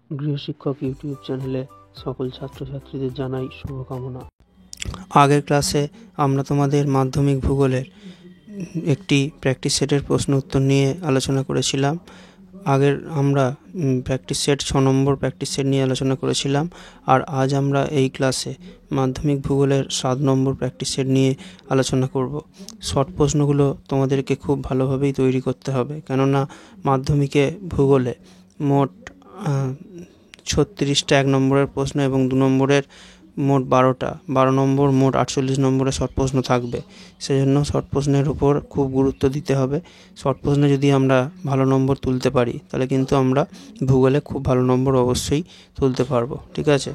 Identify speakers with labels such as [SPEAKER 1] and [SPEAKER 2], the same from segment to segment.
[SPEAKER 1] গৃহশিক্ষক YouTube চ্যানেলে সকল ছাত্রছাত্রীদের জানাই শুভকামনা। আগের ক্লাসে আমরা তোমাদের মাধ্যমিক ভূগোলের একটি প্র্যাকটিস সেটের প্রশ্ন উত্তর নিয়ে আলোচনা করেছিলাম। আগের আমরা প্র্যাকটিস সেট 6 নম্বর প্র্যাকটিস সেট নিয়ে আলোচনা করেছিলাম, আর আজ আমরা এই ক্লাসে মাধ্যমিক ভূগোলের 7 নম্বর প্র্যাকটিস সেট নিয়ে আলোচনা করব। শর্ট প্রশ্নগুলো তোমাদেরকে খুব ভালোভাবেই তৈরি করতে হবে, কেননা মাধ্যমিকে ভূগোলে মোট 36টা 1 নম্বরের প্রশ্ন এবং 2 নম্বরের মোট 12টা, 12 নম্বর মোট 48 নম্বরের শর্ট প্রশ্ন থাকবে। সেজন্য শর্ট প্রশ্নের উপর খুব গুরুত্ব দিতে হবে। শর্ট প্রশ্নে যদি আমরা ভালো নম্বর তুলতে পারি তাহলে কিন্তু আমরা ভূগোলে খুব ভালো নম্বর অবশ্যই তুলতে পারবো। ঠিক আছে,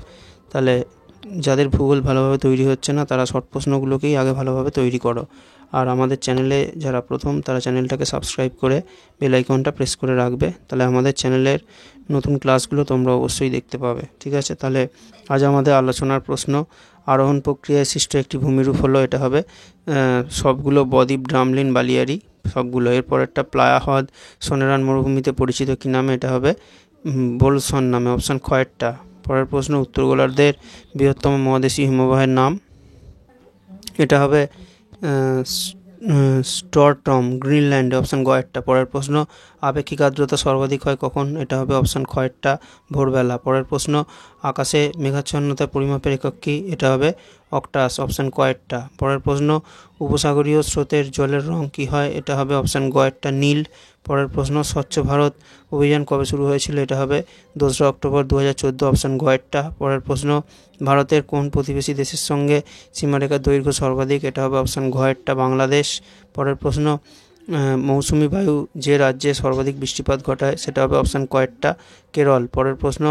[SPEAKER 1] তাহলে যাদের ভূগোল ভালোভাবে তৈরি হচ্ছে না তারা শর্ট প্রশ্নগুলোকেই আগে ভালোভাবে তৈরি করো। আর আমাদের চ্যানেলে যারা প্রথম তারা চ্যানেলটাকে সাবস্ক্রাইব করে বেল আইকনটা প্রেস করে রাখবে, তাহলে আমাদের চ্যানেলের নতুন ক্লাসগুলো তোমরা অবশ্যই দেখতে পাবে। ঠিক আছে, তাহলে আজ আমাদের আলোচনার প্রশ্ন, আরোহণ প্রক্রিয়ায় সৃষ্ট একটি ভূমিরূপ হলো, এটা হবে সবগুলো বদ্বীপ, ড্রামলিন, বালিয়ারি সবগুলো। এরপর একটা প্লায়া হ্রদ সোনেরান মরুভূমিতে পরিচিত কী নামে? এটা হবে বোলসন নামে, অপশান খয়েরটা। পরের প্রশ্ন, উত্তর গোলার্ধের বৃহত্তম মহাদেশীয় হিমবাহের নাম? এটা হবে স্টর্টম, গ্রিনল্যান্ডে, অপশান গয়েরটা। পরের প্রশ্ন, আপেক্ষিক আর্দ্রতা সর্বাধিক হয় কখন? এটা হবে অপশান খয়েরটা, ভোরবেলা। পরের প্রশ্ন, আকাশে মেঘাচ্ছন্নতার পরিমাপের একক কী? এটা হবে অক্টাস, অপশান কয়েরটা। পরের প্রশ্ন, উপসাগরীয় স্রোতের জলের রং কী হয়? এটা হবে অপশান গয়েরটা, নীল। পরের প্রশ্ন, স্বচ্ছ ভারত অভিযান কবে শুরু হয়েছিল? এটা হবে 2রা অক্টোবর 2014, অপশান গয়েরটা। পরের প্রশ্ন, ভারতের কোন প্রতিবেশী দেশের সঙ্গে সীমারেখার দৈর্ঘ্য সর্বাধিক? এটা হবে অপশান ঘয়েরটা, বাংলাদেশ। পরের প্রশ্ন, মৌসুমি বায়ু যে রাজ্যে সর্বাধিক বৃষ্টিপাত ঘটায়? সেটা হবে অপশান কয়েরটা, কেরল। পরের প্রশ্ন,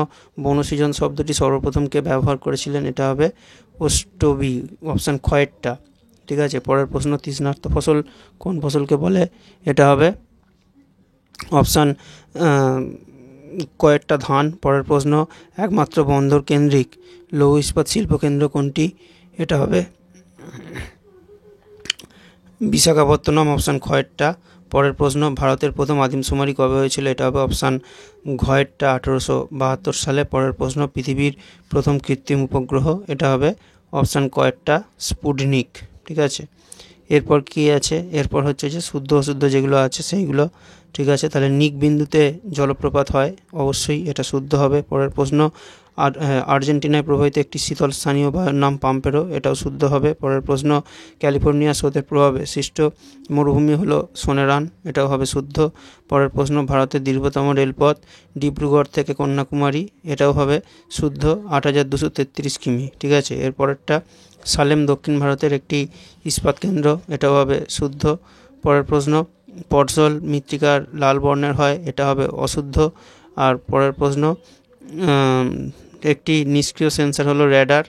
[SPEAKER 1] বনসৃজন শব্দটি সর্বপ্রথম কে ব্যবহার করেছিলেন? এটা হবে ওস্টোবি, অপশান খয়েরটা। ঠিক আছে, পরের প্রশ্ন, তৃষ্ণার্ত ফসল কোন ফসলকে বলে? এটা হবে অপশান কয়েকটা, ধান। পরের প্রশ্ন, একমাত্র বন্দর কেন্দ্রিক লৌহ ইস্পাত শিল্পকেন্দ্র কোনটি? এটা হবে বিশাখাপত্তনম, অপশান খয়েরটা। পরের প্রশ্ন, ভারতের প্রথম আদিমশুমারি কবে হয়েছিল? এটা হবে অপশান ঘয়েরটা, 1872 সালে। পরের প্রশ্ন, পৃথিবীর প্রথম কৃত্রিম উপগ্রহ? এটা হবে অপশান কয়েরটা, স্পুটনিক। ঠিক আছে, এরপর কি আছে? এরপর হচ্ছে যে শুদ্ধ অশুদ্ধ যেগুলো আছে সেইগুলো। ঠিক আছে, তাহলে নিক বিন্দুতে জলপ্রপাত হয়, অবশ্যই এটা শুদ্ধ হবে। পরের প্রশ্ন, আর্জেন্টিনায় প্রবাহিত একটি শীতল স্থানীয় বায়ুর নাম পাম্পেরো, এটাও শুদ্ধ হবে। পরের প্রশ্ন, ক্যালিফোর্নিয়া স্রোতের প্রভাবে সৃষ্ট মরুভূমি হলো সোনেরান, এটাও হবে শুদ্ধ। পরের প্রশ্ন, ভারতের দীর্ঘতম রেলপথ ডিব্রুগড় থেকে কন্যাকুমারী, এটাও হবে শুদ্ধ, 8233 কিমি। ঠিক আছে, এরপরেরটা, সালেম দক্ষিণ ভারতের একটি ইস্পাত কেন্দ্র, এটাও হবে শুদ্ধ। পরের প্রশ্ন, পটসল মৃত্তিকার লাল বর্ণের হয়, এটা হবে অশুদ্ধ। আর পরের প্রশ্ন, একটি নিষ্ক্রিয় সেন্সর হলো র্যাডার,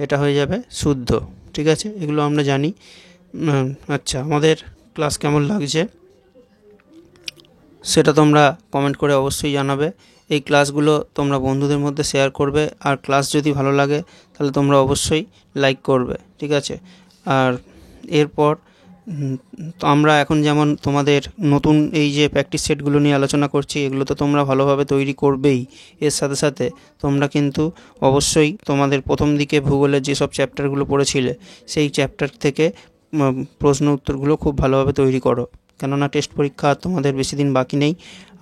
[SPEAKER 1] এটা হয়ে যাবে শুদ্ধ। ঠিক আছে, এগুলো আমরা জানি। আচ্ছা, আমাদের ক্লাস কেমন লাগছে সেটা তোমরা কমেন্ট করে অবশ্যই জানাবে। এই ক্লাসগুলো তোমরা বন্ধুদের মধ্যে শেয়ার করবে, আর ক্লাস যদি ভালো লাগে তাহলে তোমরা অবশ্যই লাইক করবে। ঠিক আছে, আর এরপর আমরা এখন যেমন তোমাদের নতুন এই যে প্র্যাকটিস সেটগুলো নিয়ে আলোচনা করছি, এগুলো তো তোমরা ভালোভাবে তৈরি করবেই। এর সাথে সাথে তোমরা কিন্তু অবশ্যই তোমাদের প্রথম দিকে ভূগোলের যেসব চ্যাপ্টারগুলো পড়েছিলে সেই চ্যাপ্টার থেকে প্রশ্ন উত্তরগুলো খুব ভালোভাবে তৈরি করো, কেননা টেস্ট পরীক্ষা তোমাদের বেশি দিন বাকি নেই।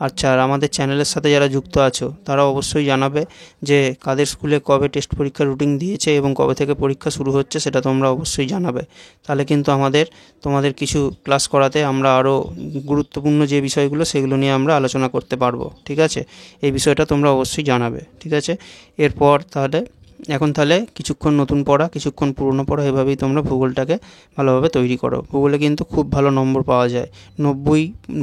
[SPEAKER 1] আচ্ছা, আর আমাদের চ্যানেলের সাথে যারা যুক্ত আছো তারা অবশ্যই জানাবে যে কাদের স্কুলে কবে টেস্ট পরীক্ষার রুটিন দিয়েছে এবং কবে থেকে পরীক্ষা শুরু হচ্ছে, সেটা তোমরা অবশ্যই জানাবে। তাহলে কিন্তু তোমাদের কিছু ক্লাস করাতে আমরা আরও গুরুত্বপূর্ণ যে বিষয়গুলো সেগুলো নিয়ে আমরা আলোচনা করতে পারবো। ঠিক আছে, এই বিষয়টা তোমরা অবশ্যই জানাবে। ঠিক আছে, এরপর তাহলে কিছুক্ষণ নতুন পড়া, কিছুক্ষণ পুরনো পড়া, এভাবেই তোমরা ভূগোলটাকে ভালোভাবে তৈরি করো। ভূগোলে কিন্তু খুব ভালো নম্বর পাওয়া যায়, 90,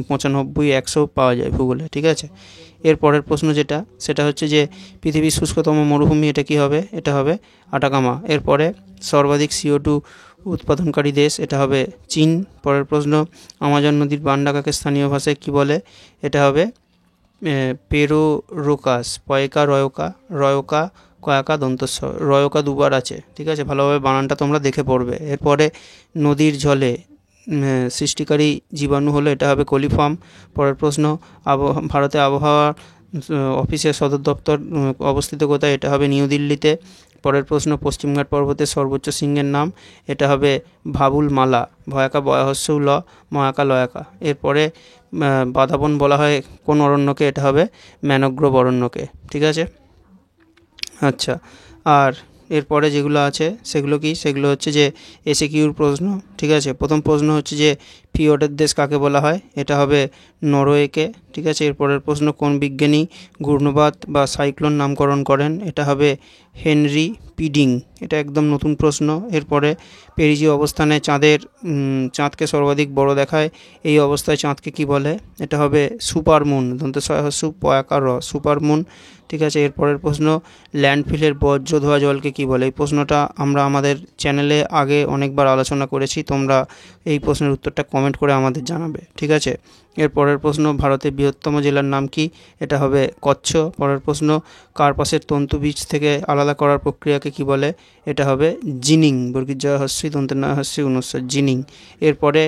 [SPEAKER 1] 95, 100 পাওয়া যায় ভূগোলে। ঠিক আছে, এর পরের প্রশ্ন যেটা, সেটা হচ্ছে যে পৃথিবীর শুষ্কতম মরুভূমি এটা কি হবে? এটা হবে আটাকামা। এরপরে সর্বাধিক CO2 উৎপাদনকারী দেশ, এটা হবে চীন। পরের প্রশ্ন, আমাজন নদীর বান ডাকাকে স্থানীয় ভাষায় কি বলে? এটা হবে পেরোরোকাস, পয়কা রয়কা, রয়কা কয়াকা দন্তস্ব, রয়কা দুবার আছে। ঠিক আছে, ভালোভাবে বানানটা তোমরা দেখে পড়বে। এরপরে নদীর জলে সৃষ্টিকারী জীবাণু হলো, এটা হবে কোলিফর্ম। পরের প্রশ্ন, ভারতে আবহাওয়া অফিসের সদর দপ্তর অবস্থিত কোথায়? এটা হবে নিউ দিল্লিতে। পরের প্রশ্ন, পশ্চিমঘাট পর্বতের সর্বোচ্চ শৃঙ্গের নাম? এটা হবে ভাবুল মালা। ভয়াকা বয়হস্যউ ল, ময়াকা লয়াকা। এরপরে বাধাবন বলা হয় কোন অরণ্যকে? এটা হবে ম্যানগ্রোভ অরণ্যকে। ঠিক আছে, আচ্ছা। আর এরপরে যেগুলো আছে সেগুলো কি? সেগুলো হচ্ছে যে এসএকিউর প্রশ্ন। ঠিক আছে, প্রথম প্রশ্ন হচ্ছে যে ফিওর্ডের দেশ কাকে বলা হয়? এটা হবে নরওয়েকে। ঠিক আছে, এরপরের প্রশ্ন, কোন বিজ্ঞানী ঘূর্ণবাত বা সাইক্লোন নামকরণ করেন? এটা হবে হেনরি পিডিং। এটা একদম নতুন প্রশ্ন। এরপরে পেরিজি অবস্থানে চাঁদকে সর্বাধিক বড় দেখায়, এই অবস্থায় চাঁদকে কি বলে? এটা হবে সুপারমুন। পয়াকার সুপারমুন। ঠিক আছে, এরপরের প্রশ্ন, ল্যান্ডফিলের বর্জ্য ধোয়া জলকে কি বলে? এই প্রশ্নটা আমরা আমাদের চ্যানেলে আগে অনেকবার আলোচনা করেছি। তোমরা এই প্রশ্নের উত্তরটা কমেন্ট করে আমাদের জানাবে। ঠিক আছে, এরপরের প্রশ্ন, ভারতের বৃহত্তম জেলার নাম কি? এটা হবে কচ্ছ। পরের প্রশ্ন, কার্পাসের তন্তু বীজ থেকে আলাদা করার প্রক্রিয়াকে কি বলে? এটা হবে জিনিং। বর্গীয় জ হস্যি দন্তের ন হস্যি অনুস্বার, জিনিং। এরপরে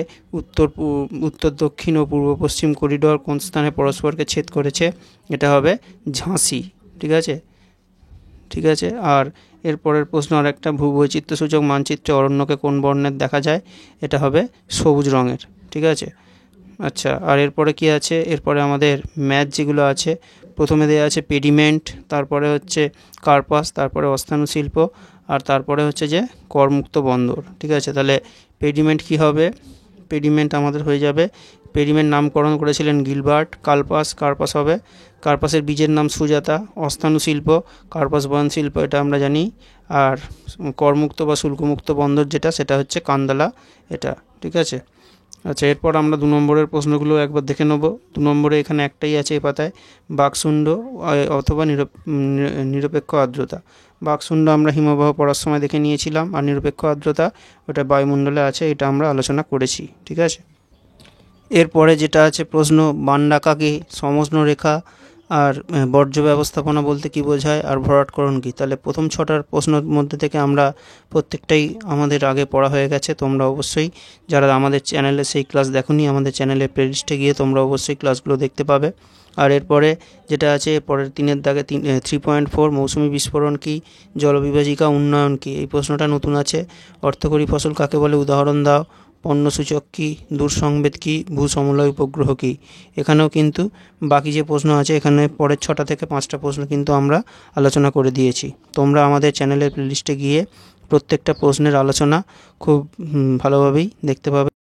[SPEAKER 1] উত্তর দক্ষিণ ও পূর্ব পশ্চিম করিডোর কোন স্থানে পরস্পরকে ছেদ করেছে? এটা হবে ঝাঁসি। ঠিক আছে, ঠিক আছে। আর এরপরের প্রশ্ন আর একটা, ভূবৈচিত্র্যসূচক মানচিত্রে অরণ্যকে কোন বর্ণের দেখা যায়? এটা হবে সবুজ রঙের। ঠিক আছে, আচ্ছা। আর এরপরে কি আছে? এরপরে আমাদের ম্যাথ যেগুলো আছে, প্রথমে দেওয়া আছে পেডিমেন্ট, তারপরে হচ্ছে কার্পাস, তারপরে অস্থানু শিল্প, আর তারপরে হচ্ছে যে করমুক্ত বন্দর। ঠিক আছে, তাহলে পেডিমেন্ট কি হবে? পেডিমেন্ট আমাদের হয়ে যাবে, পেডিমেন্ট নামকরণ করেছিলেন গিলবার্ট। কার্পাস হবে, কার্পাসের বীজের নাম সুজাতা। অস্থানু শিল্প, কার্পাস বয়ন শিল্প, এটা আমরা জানি। আর করমুক্ত বা শুল্কমুক্ত বন্দর যেটা, সেটা হচ্ছে কান্দালা এটা। ঠিক আছে, আচ্ছা। এরপর আমরা 2 নম্বরের প্রশ্নগুলো একবার দেখে নেব। 2 নম্বরে এখানে একটাই আছে এই পাতায়, বাকশুণ্ড অথবা নিরপেক্ষ আর্দ্রতা। বাকশুণ্ড আমরা হিমবাহ পড়ার সময় দেখে নিয়েছিলাম, আর নিরপেক্ষ আর্দ্রতা ওটা বায়ুমণ্ডলে আছে, এটা আমরা আলোচনা করেছি। ঠিক আছে, এরপরে যেটা আছে প্রশ্ন, বান্ডাকা কি? সমষ্ণ রেখা। আর বর্জ্য ব্যবস্থাপনা বলতে কি বোঝায়? আর ভরাটকরণ কি? তাহলে প্রথম 6টার প্রশ্নের মধ্যে থেকে আমরা প্রত্যেকটাই আমাদের আগে পড়া হয়ে গেছে। তোমরা অবশ্যই যারা আমাদের চ্যানেলে সেই ক্লাস দেখোনি, আমাদের চ্যানেলের প্লেলিস্টে গিয়ে তোমরা অবশ্যই ক্লাসগুলো দেখতে পাবে। আর এরপরে যেটা আছে পরের 3-এর দাগে 3.4, মৌসুমি বিস্ফোরণ কি? জলবিভাজিকা উন্নয়ন কি? এই প্রশ্নটা নতুন আছে। অর্থকরী ফসল কাকে বলে? উদাহরণ দাও। পণ্যসূচক কি? দূরসংবেদ কি? ভূসমলয় উপগ্রহ কি? এখানেও কিন্তু বাকি যে প্রশ্ন আছে, এখানে পরের 6টা থেকে 5টা প্রশ্ন কিন্তু আমরা আলোচনা করে দিয়েছি। তোমরা আমাদের চ্যানেলের প্লেলিস্টে গিয়ে প্রত্যেকটা প্রশ্নের আলোচনা খুব ভালোভাবেই দেখতে পাবে।